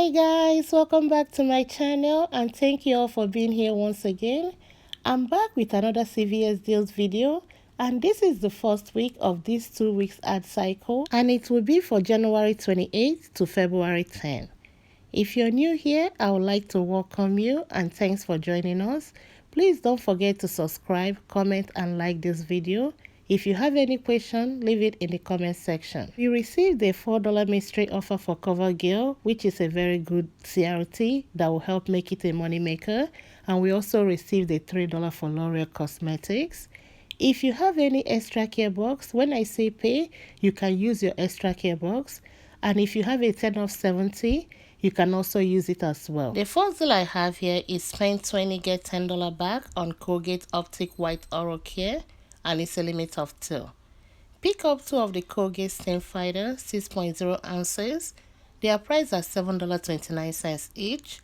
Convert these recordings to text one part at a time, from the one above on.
Hi guys, welcome back to my channel and thank you all for being here once again. I'm back with another CVS deals video and this is the first week of this 2 weeks ad cycle and it will be for January 28th to February 10th. If you're new here, I would like to welcome you and thanks for joining us. Please don't forget to subscribe, comment and like this video. If you have any question, leave it in the comment section. We received a $4 mystery offer for CoverGirl, which is a very good CRT that will help make it a money maker. And we also received a $3 for L'Oreal Cosmetics. If you have any extra care box, when I say pay, you can use your extra care box. And if you have a 10 off 70, you can also use it as well. The first deal I have here is spend 20 get $10 back on Colgate Optic White Oral Care and it's a limit of 2. Pick up 2 of the Colgate Stain Fighter 6.0 ounces. They are priced at $7.29 each.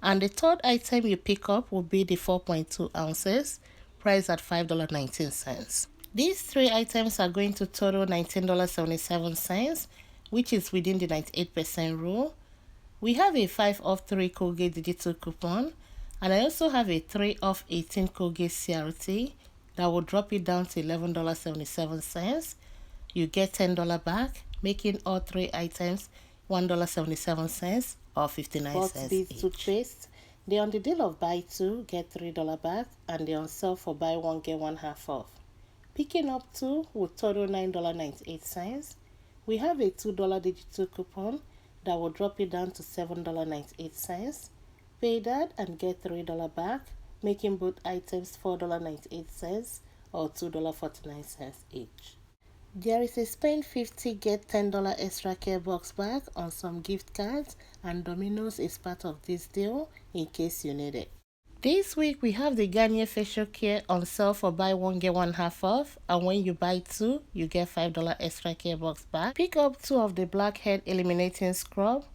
And the third item you pick up will be the 4.2 ounces, priced at $5.19. These 3 items are going to total $19.77, which is within the 98% rule. We have a 5 off 3 Colgate digital coupon, and I also have a 3 off 18 Colgate CRT that will drop it down to $11.77. You get $10 back, making all 3 items $1.77 or 59 cents each. Toothpaste. They're on the deal of buy 2, get $3 back, and they're on sale for buy 1, get 1 half off. Picking up 2 will total $9.98. We have a $2 digital coupon that will drop it down to $7.98. Pay that and get $3 back, making both items $4.98 or $2.49 each. There is a spend 50 get $10 extra care box back on some gift cards, and Domino's is part of this deal in case you need it. This week we have the Garnier facial care on sale for buy 1 get 1 half off, and when you buy 2 you get $5 extra care box back. Pick up 2 of the blackhead eliminating scrub,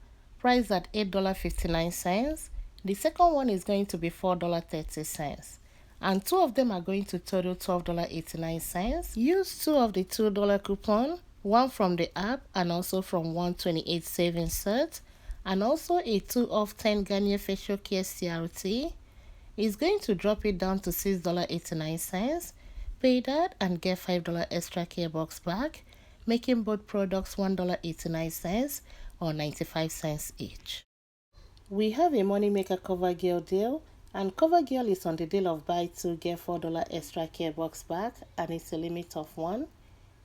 priced at $8.59. The second one is going to be $4.30 and 2 of them are going to total $12.89. Use 2 of the $2 coupon, 1 from the app and also from 128 savings set, and also a 2 off 10 Garnier facial care CRT. Is going to drop it down to $6.89. Pay that and get $5 extra care box back, making both products $1.89 or 95 cents each. We have a Moneymaker CoverGirl deal, and CoverGirl is on the deal of buy 2 get $4 extra care box back, and it's a limit of 1.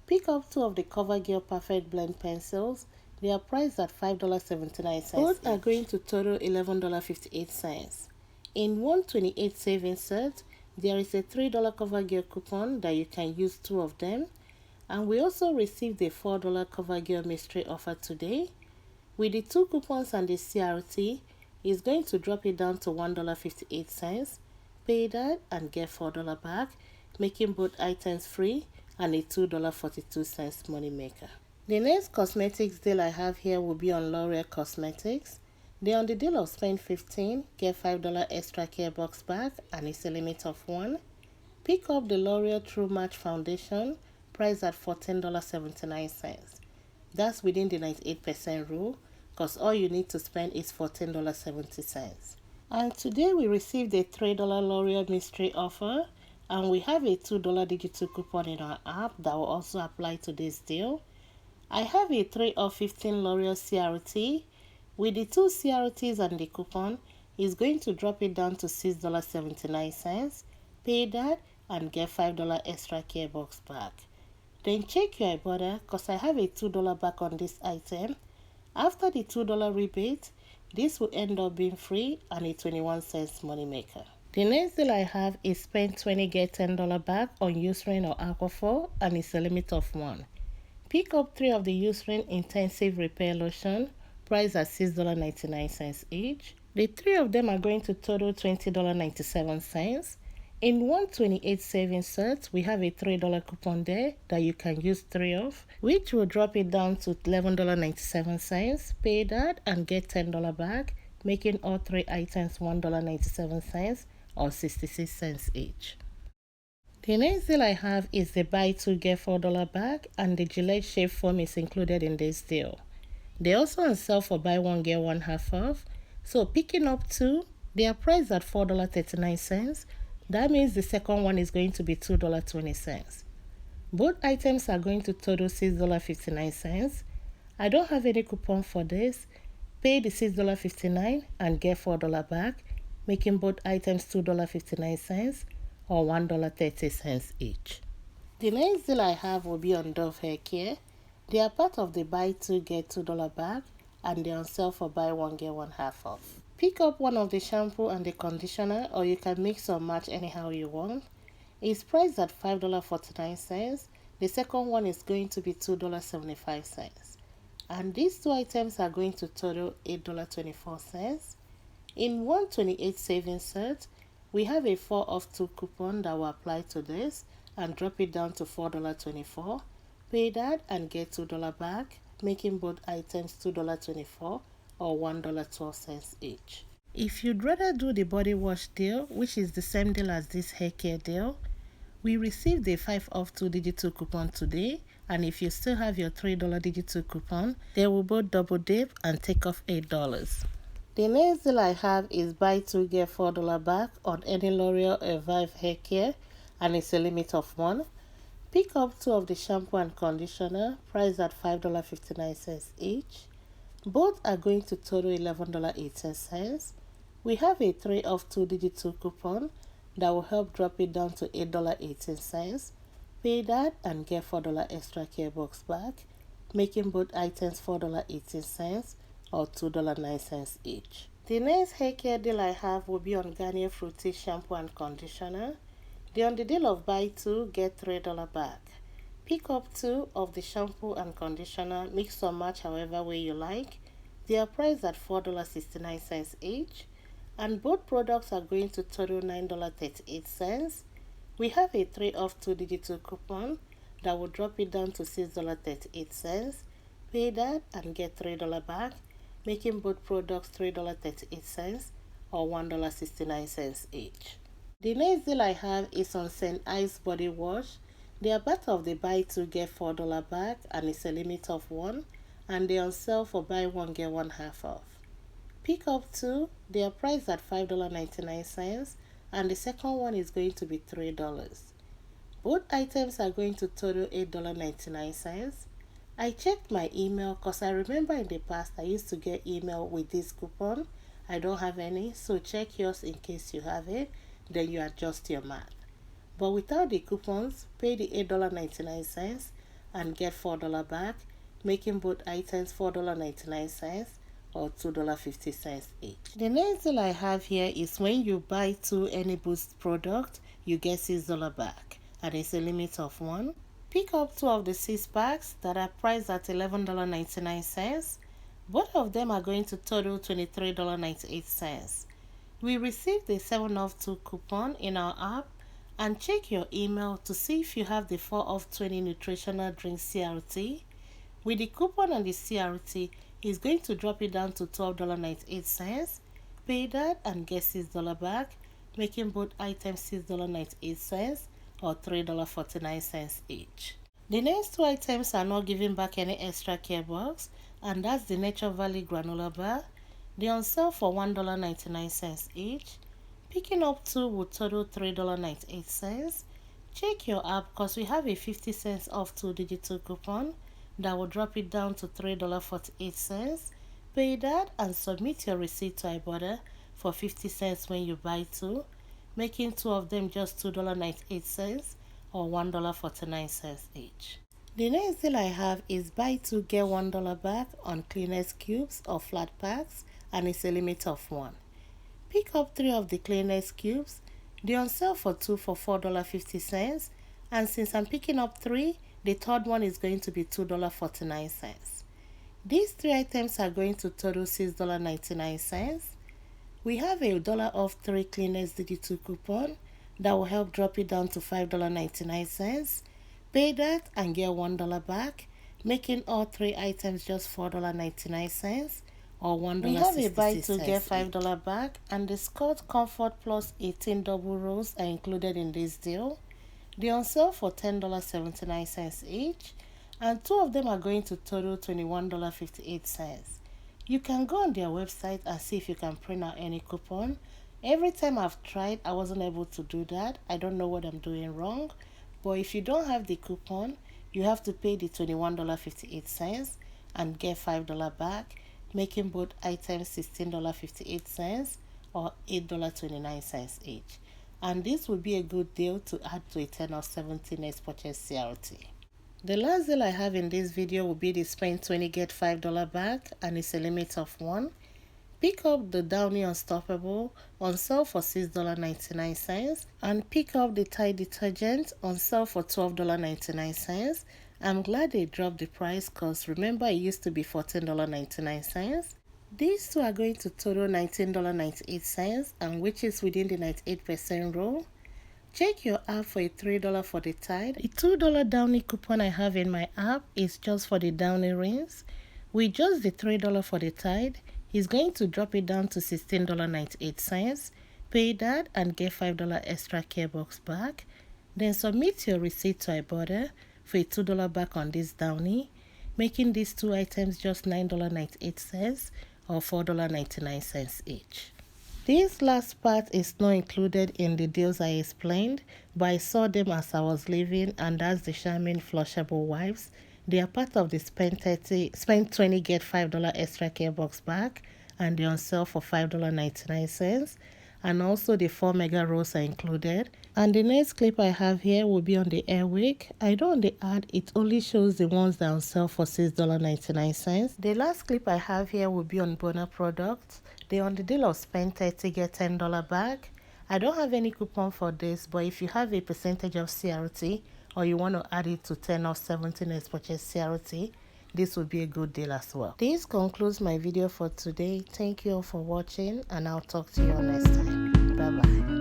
Pick up 2 of the CoverGirl Perfect Blend pencils. They are priced at $5.79. Both are going to total $11.58. In 128 savings set, there is a $3 CoverGirl coupon that you can use 2 of them, and we also received a $4 CoverGirl mystery offer today. With the 2 coupons and the CRT, it's going to drop it down to $1.58. Pay that and get $4 back, making both items free and a $2.42 money maker. The next cosmetics deal I have here will be on L'Oreal Cosmetics. They're on the deal of spend 15, get $5 extra care box back, and it's a limit of 1. Pick up the L'Oreal True Match Foundation, priced at $14.79. That's within the 98% rule, because all you need to spend is $14.70. And today we received a $3 L'Oreal mystery offer, and we have a $2 digital coupon in our app that will also apply to this deal. I have a 3 off 15 L'Oreal CRT. With the 2 CRTs and the coupon, is going to drop it down to $6.79. Pay that and get $5 extra care box back. Then check your Ibotta, because I have a $2 back on this item. After the $2 rebate, this will end up being free and a 21 cents money maker. The next deal I have is spend 20 get $10 back on Eucerin or Aquaphor, and it's a limit of 1. Pick up 3 of the Eucerin Intensive Repair Lotion, priced at $6.99 each. The 3 of them are going to total $20.97. In 128 savings set, we have a $3 coupon there that you can use 3 of, which will drop it down to $11.97. Pay that and get $10 back, making all 3 items $1.97 or 66 cents each. The next deal I have is the buy 2 get $4 back, and the Gillette Shave Foam is included in this deal. They also on sale for buy one get one half off. So picking up two, they are priced at $4.39. That means the second one is going to be $2.20. Both items are going to total $6.59. I don't have any coupon for this. Pay the $6.59 and get $4 back, making both items $2.59 or $1.30 each. The next deal I have will be on Dove Hair Care. They are part of the buy two get $2 back and they're on sale for buy one get one half off. Pick up one of the shampoo and the conditioner, or you can mix or match anyhow you want. It's priced at $5.49. The second one is going to be $2.75. And these two items are going to total $8.24. In 128 savings set, we have a 4 off 2 coupon that will apply to this and drop it down to $4.24. Pay that and get $2 back, making both items $2.24 or $1.12 each. If you'd rather do the body wash deal, which is the same deal as this hair care deal, we received a 5 off 2 digital coupon today, and if you still have your $3 digital coupon, they will both double dip and take off $8. The next deal I have is buy 2 get $4 back on any L'Oreal or Vive hair care, and it's a limit of 1. Pick up 2 of the shampoo and conditioner, priced at $5.59 each. Both are going to total $11.18. We have a 3 off 2 digital coupon that will help drop it down to $8.18. Pay that and get $4 extra care box back, making both items $4.18 or $2.09 each. The next hair care deal I have will be on Garnier Fructis shampoo and conditioner. They're on the deal of buy 2 get $3 back. Pick up 2 of the shampoo and conditioner, mix or match however way you like. They are priced at $4.69 each, and both products are going to total $9.38. We have a 3 off 2 digital coupon that will drop it down to $6.38. Pay that and get $3 back, making both products $3.38 or $1.69 each. The next deal I have is on St. Ives body wash. They are part of the buy 2 get $4 back, and it's a limit of 1, and they're on sale for buy 1 get 1 half off. Pick up 2, they are priced at $5.99, and the second one is going to be $3. Both items are going to total $8.99. I checked my email because I remember in the past I used to get email with this coupon. I don't have any, so check yours in case you have it, then you adjust your math. But without the coupons, pay the $8.99 and get $4 back, making both items $4.99 or $2.50 each. The next deal I have here is when you buy 2 any Boost product, you get $6 back, and it's a limit of 1. Pick up 2 of the 6 packs that are priced at $11.99. Both of them are going to total $23.98. We received a 7 off 2 coupon in our app, and check your email to see if you have the 4 off 20 nutritional drink CRT. With the coupon and the CRT, it's going to drop it down to $12.98. Pay that and get $6 back, making both items $6.98 or $3.49 each. The next 2 items are not giving back any extra care box, and that's the Nature Valley granola bar. They're on sale for $1.99 each. Picking up 2 will total $3.98. Check your app because we have a 50 cents off 2 digital coupon that will drop it down to $3.48. Pay that and submit your receipt to Ibotta for 50 cents when you buy 2, making 2 of them just $2.98 or $1.49 each. The next deal I have is buy 2 get $1 back on Kleenex cubes or flat packs, and it's a limit of 1. Pick up 3 of the Kleenex cubes. They're on sale for 2 for $4.50, and since I'm picking up 3, the third one is going to be $2.49. These 3 items are going to total $6.99. We have a $1 off 3 Kleenex digital coupon that will help drop it down to $5.99. Pay that and get $1 back, making all 3 items just $4.99 or $1.66. We have a buy 2 get $5 back, and the Scott Comfort Plus 18 double rolls are included in this deal. They're on sale for $10.79 each, and 2 of them are going to total $21.58. You can go on their website and see if you can print out any coupon. Every time I've tried, I wasn't able to do that. I don't know what I'm doing wrong. But if you don't have the coupon, you have to pay the $21.58 and get $5 back, making both items $16.58 or $8.29 each. And this would be a good deal to add to a 10 or 17 next purchase CRT. The last deal I have in this video will be the spend 20 get $5 back, and it's a limit of 1. Pick up the Downy Unstoppable on sale for $6.99 and pick up the Tide detergent on sale for $12.99. I'm glad they dropped the price because remember it used to be $14.99. These two are going to total $19.98, and which is within the 98% rule. Check your app for a $3 for the Tide. The $2 Downy coupon I have in my app is just for the Downy rings. With just the $3 for the Tide, he's going to drop it down to $16.98. Pay that and get $5 extra care box back. Then submit your receipt to Ibotta for a $2 back on this Downy, making these two items just $9.98 or $4.99 each. This last part is not included in the deals I explained, but I saw them as I was leaving, and that's the Charmin flushable wipes. They are part of the spend 20 get $5 extra care box back, and they're on sale for $5.99. And also the 4 mega rolls are included. And the next clip I have here will be on the Airwick. I know on the ad it only shows the ones that are on sale for $6.99. The last clip I have here will be on Bona products. They're on the deal of spend 30 get $10 back. I don't have any coupon for this, but if you have a percentage of CRT or you want to add it to 10 or 17 next purchase CRT, this would be a good deal as well. This concludes my video for today. Thank you all for watching, and I'll talk to you all next time. Bye bye.